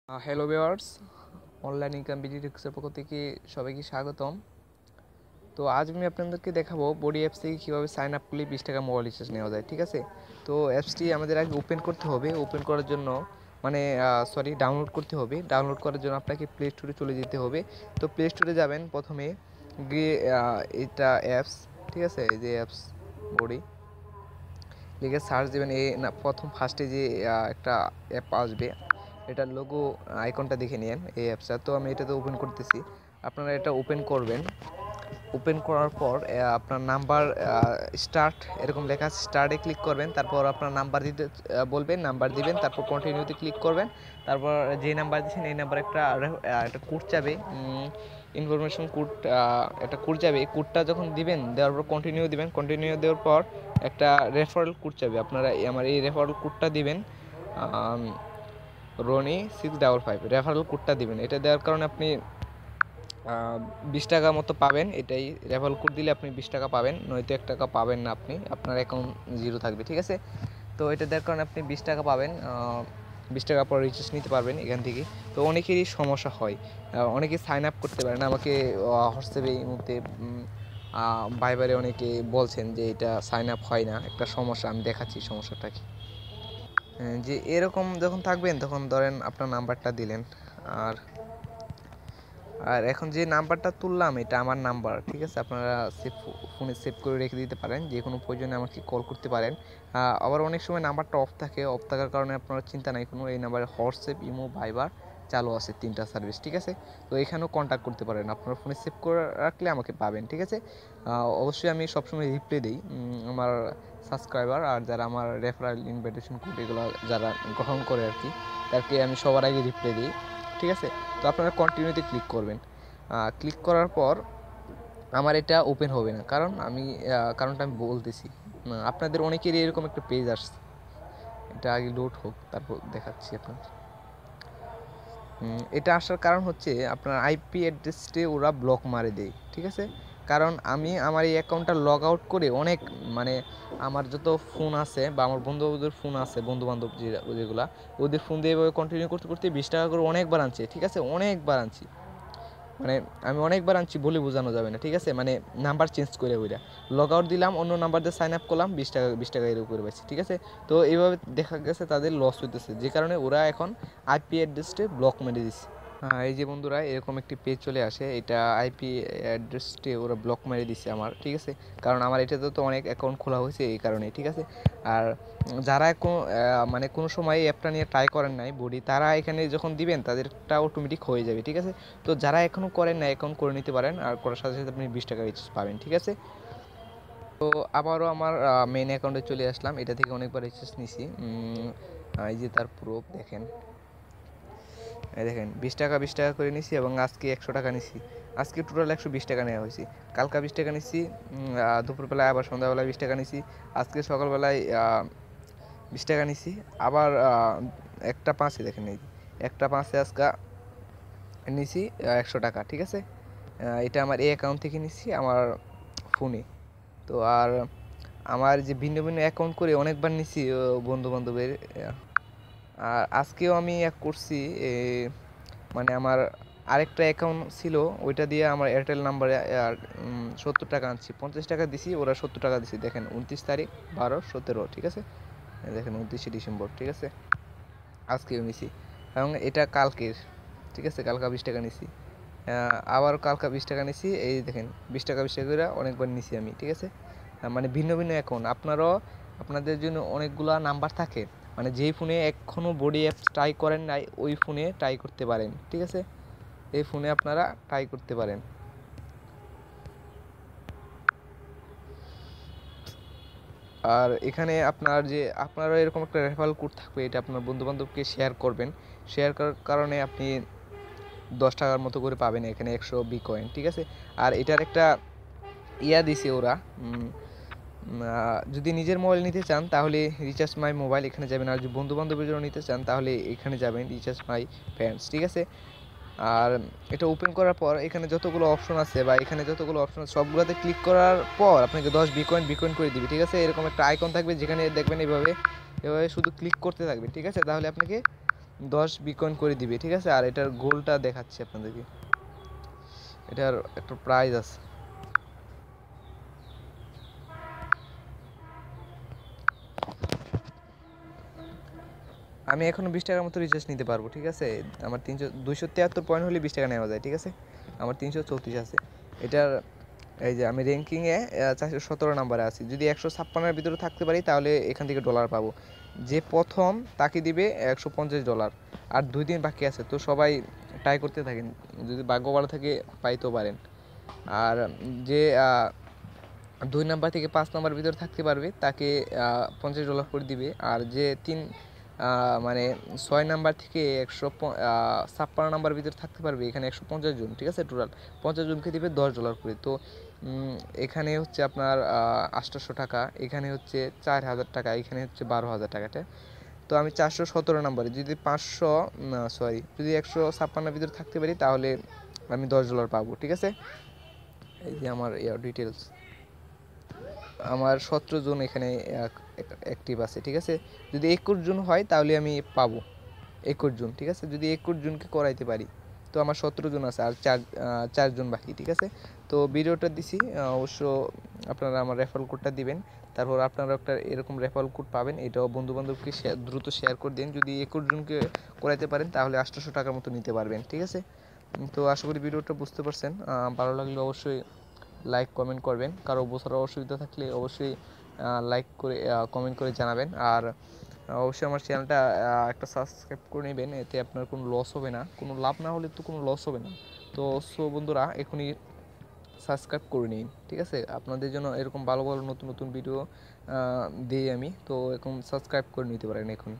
Hello viewers, online income বিডিটিক্সের পক্ষ থেকে সবাইকে স্বাগতম। তো আজ আমি আপনাদেরকে দেখাবো বডি অ্যাপস থেকে কীভাবে সাইন আপ করলে 20 টাকা মোবাইল রিচার্জ নেওয়া যায়। ঠিক আছে, তো অ্যাপসটি আমাদের আগে ওপেন করতে হবে। ওপেন করার জন্য ডাউনলোড করতে হবে। ডাউনলোড করার জন্য আপনাকে প্লে স্টোরে চলে যেতে হবে। তো প্লে স্টোরে যাবেন, প্রথমে গিয়ে এটা অ্যাপস, ঠিক আছে, এই যে অ্যাপস বডি লিখে সার্চ দেবেন। প্রথম ফার্স্টে যে একটা অ্যাপ আসবে, এটার লোগো আইকনটা দেখে নিন এই অ্যাপসটা। তো আমি এটাতে ওপেন করতেছি, আপনারা এটা ওপেন করবেন। ওপেন করার পর আপনার নাম্বার স্টার্ট এরকম লেখা আছে, স্টার্টে ক্লিক করবেন। তারপর আপনার নাম্বার দিতে বলবেন, নাম্বার দিবেন। তারপর কন্টিনিউতে ক্লিক করবেন। তারপর যে নাম্বার দিচ্ছেন এই নাম্বার একটা কোড চাবে, ইনফরমেশন কোড, একটা কোড যাবে। এই কোডটা যখন দিবেন, দেওয়ার পর কন্টিনিউ দিবেন। কন্টিনিউ দেওয়ার পর একটা রেফারেল কোড চাবে, আপনারা আমার এই রেফারেল কোডটা দিবেন, রনি 655 রেফারেল কোডটা দিবেন। এটা দেওয়ার কারণে আপনি 20 টাকা মতো পাবেন। এটাই রেফারেল কোড দিলে আপনি 20 টাকা পাবেন, নয়তো 1 টাকা পাবেন না, আপনি আপনার অ্যাকাউন্ট জিরো থাকবে। ঠিক আছে, তো এটা দেওয়ার কারণে আপনি 20 টাকা পাবেন। 20 টাকা পর রিচার্জ নিতে পারবেন এখান থেকে। তো অনেকেরই সমস্যা হয়, অনেকে সাইন আপ করতে পারে না। আমাকে হোয়াটসঅ্যাপে এই মুহূর্তে ভাইবারে অনেকে বলছেন যে এটা সাইন আপ হয় না, একটা সমস্যা। আমি দেখাচ্ছি সমস্যাটা কি। যে এরকম যখন থাকবেন, তখন ধরেন আপনার নাম্বারটা দিলেন, আর আর এখন যে নাম্বারটা তুললাম এটা আমার নাম্বার। ঠিক আছে, আপনারা ফোনে সেভ করে রেখে দিতে পারেন, যে কোনো প্রয়োজনে আমাকে কল করতে পারেন। আবার অনেক সময় নাম্বারটা অফ থাকে, অফ থাকার কারণে আপনারা চিন্তা নাই কোনো, এই নাম্বারে হোয়াটসঅ্যাপ, ইমো, ভাইবার চালু আছে, 3টা সার্ভিস। ঠিক আছে, তো এখানেও কন্ট্যাক্ট করতে পারেন, আপনার ফোনে সেভ করে রাখলে আমাকে পাবেন। ঠিক আছে, অবশ্যই আমি সবসময় রিপ্লাই দিই আমার সাবস্ক্রাইবার আর যারা আমার রেফারেল ইনভাইটেশন কোড এগুলো যারা গ্রহণ করে আর কি, তাদেরকে আমি সবার আগে রিপ্লাই দিই। ঠিক আছে, তো আপনারা কন্টিনিউতে ক্লিক করবেন। ক্লিক করার পর আমার এটা ওপেন হবে না, কারণটা আমি বলতেছি। আপনাদের অনেকেরই এরকম একটা পেজ আসছে, এটা আগে লোড হোক তারপর দেখাচ্ছি আপনাদের। এটা আসার কারণ হচ্ছে আপনার আইপি অ্যাড্রেসটি ওরা ব্লক মারে দেয়। ঠিক আছে, কারণ আমি আমার এই অ্যাকাউন্টটা লগ আউট করে অনেক, আমার যত ফোন আছে বা আমার বন্ধুবান্ধবদের ফোন আছে, বন্ধুবান্ধব যেগুলা, ওদের ফোন দিয়ে এভাবে কন্টিনিউ করতে করতে 20 টাকা করে অনেকবার আনছে। ঠিক আছে, অনেকবার আনছি, আমি অনেকবার আনছি বলে বোঝানো যাবে না। ঠিক আছে, নাম্বার চেঞ্জ করে ওইটা লগ আউট দিলাম, অন্য নাম্বার দিয়ে সাইন আপ করলাম, 20 টাকা এর উপরে পাইছি। ঠিক আছে, তো এইভাবে দেখা গেছে তাদের লস হইতেছে, যে কারণে ওরা এখন আইপি অ্যাড্রেসটা ব্লক মেরে দিচ্ছে। এই যে বন্ধুরা, এরকম একটি পেজ চলে আসে, এটা আইপি অ্যাড্রেসটি ওরা ব্লক মেরে দিচ্ছে আমার। ঠিক আছে, কারণ আমার এটাতে তো অনেক অ্যাকাউন্ট খোলা হয়েছে এই কারণে। ঠিক আছে, আর যারা কোনো সময় অ্যাপটা নিয়ে ট্রাই করেন নাই বডি, তারা এখানে যখন দিবেন তাদেরটা অটোমেটিক হয়ে যাবে। ঠিক আছে, তো যারা এখনও করেন না অ্যাকাউন্ট করে নিতে পারেন, আর করার সাথে সাথে আপনি 20 টাকা রিচার্জ পাবেন। ঠিক আছে, তো আবারও আমার মেন অ্যাকাউন্টে চলে আসলাম, এটা থেকে অনেকবার রিচার্জ নিছি। এই যে তার প্রুফ দেখেন, এই দেখেন 20 টাকা করে নিছি, এবং আজকে 100 টাকা নিছি। আজকে টোটাল 120 টাকা নেওয়া হয়েছে। কালকা 20 টাকা নিছি, দুপুরবেলায় আবার সন্ধ্যাবেলায় 20 টাকা নিছি, আজকে সকালবেলায় 20 টাকা নিছি, আবার একটা পাঁচে দেখেন, এই একটা পাঁচে আজকে নিছি 100 টাকা। ঠিক আছে, এটা আমার এই অ্যাকাউন্ট থেকে নিছি আমার ফোনে। তো আর আমার যে ভিন্ন ভিন্ন অ্যাকাউন্ট করে অনেকবার নিছি বন্ধু বান্ধবের। আর আজকেও আমি এক করছি, আমার আরেকটা অ্যাকাউন্ট ছিল, ওইটা দিয়ে আমার এয়ারটেল নাম্বারে 70 টাকা আনছি, 50 টাকা দিছি, ওরা 70 টাকা দিছি। দেখেন 29 তারিখ 12/17। ঠিক আছে, দেখেন 29শে ডিসেম্বর। ঠিক আছে, আজকেও নিছি, এবং এটা কালকের। ঠিক আছে, কালকা 20 টাকা নিছি, আবার কালকা 20 টাকা নিছি। এই দেখেন 20 টাকা করে অনেকবার নিছি আমি। ঠিক আছে, ভিন্ন ভিন্ন অ্যাকাউন্ট, আপনাদের জন্য অনেকগুলা নাম্বার থাকে, যেই ফোনে এখনও বডি অ্যাপস ট্রাই করেন নাই ওই ফোনে ট্রাই করতে পারেন। ঠিক আছে, এই ফোনে আপনারা ট্রাই করতে পারেন। আর এখানে আপনারা এরকম একটা রেফারেল কোড থাকবে, এটা আপনার বন্ধুবান্ধবকে শেয়ার করবেন। শেয়ার করার কারণে আপনি 10 টাকার মতো করে পাবেন এখানে 100 বিকয়েন। ঠিক আছে, আর এটার একটা দিছে ওরা, যদি নিজের মোবাইল নিতে চান তাহলে রিচার্জ মাই মোবাইল এখানে যাবেন, আর যদি বন্ধু বান্ধবের জন্য নিতে চান তাহলে এখানে যাবেন রিচার্জ মাই ফ্রেন্ডস। ঠিক আছে, আর এটা ওপেন করার পর এখানে যতগুলো অপশন আছে সবগুলোতে ক্লিক করার পর আপনাকে 10 বিকয়েন করে দিবে। ঠিক আছে, এরকম একটা আইকন থাকবে যেখানে দেখবেন এভাবে শুধু ক্লিক করতে থাকবেন। ঠিক আছে, তাহলে আপনাকে 10 বিটকয়েন করে দিবে, ঠিক আছে। আর এটার গোলটা দেখাচ্ছি আপনাদেরকে, এটার একটা প্রাইস আছে। আমি এখনো 20 টাকার মতো রিচার্জ নিতে পারবো, ঠিক আছে। আমার 273 পয়েন্ট হলে 20 টাকা নেওয়া যায়, ঠিক আছে। আমার 334 আছে। এটার এই যে আমি র্যাঙ্কিংয়ে 417 নাম্বারে আছি। যদি 156-এর ভিতরে থাকতে পারি তাহলে এখান থেকে ডলার পাবো। যে প্রথম তাকে দিবে $150। আর 2 দিন বাকি আছে, তো সবাই ট্রাই করতে থাকেন, যদি ভাগ্য ভালো থাকে পাইতেও পারেন। আর যে 2 নাম্বার থেকে 5 নাম্বার ভিতরে থাকতে পারবে তাকে $50 করে দিবে। আর যে মানে 6 নাম্বার থেকে 156 নাম্বার ভিতরে থাকতে পারবে, এখানে 150 জন, ঠিক আছে। টোটাল 50 জনকে দিবে $10 করে। তো এখানে হচ্ছে আপনার 800 টাকা, এখানে হচ্ছে 4000 টাকা, এখানে হচ্ছে 12,000 টাকাটা। তো আমি 417 নাম্বারে যদি যদি 156 ভিতরে থাকতে পারি তাহলে আমি $10 পাবো, ঠিক আছে। এই যে আমার ডিটেলস, আমার 17 জন এখানে অ্যাক্টিভ আছে, ঠিক আছে। যদি 21 জন হয় তাহলে আমি পাবো 21 জন, ঠিক আছে। যদি 21 জনকে করাইতে পারি, তো আমার 17 জন আছে, আর 4 জন বাকি, ঠিক আছে। তো ভিডিওটা দিছি, অবশ্য আপনারা আমার রেফারেল কোডটা দিবেন, তারপর আপনারা একটা এরকম রেফারেল কোড পাবেন, এটাও বন্ধুবান্ধবকে দ্রুত শেয়ার করে দিন। যদি 21 জনকে করাইতে পারেন তাহলে 800 টাকার মতো নিতে পারবেন, ঠিক আছে। তো আশা করি ভিডিওটা বুঝতে পারছেন। ভালো লাগলে অবশ্যই লাইক কমেন্ট করবেন। কারো বোঝার অসুবিধা থাকলে অবশ্যই লাইক করে কমেন্ট করে জানাবেন। আর অবশ্যই আমার চ্যানেলটা একটা সাবস্ক্রাইব করে নেবেন, এতে আপনার কোনো লস হবে না, কোনো লাভ না হলে তো কোনো লস হবে না। তো বন্ধুরা এখনই সাবস্ক্রাইব করে নিন, ঠিক আছে। আপনাদের জন্য এরকম ভালো ভালো নতুন নতুন ভিডিও দিই আমি, তো এখন সাবস্ক্রাইব করে নিতে পারেন এখন।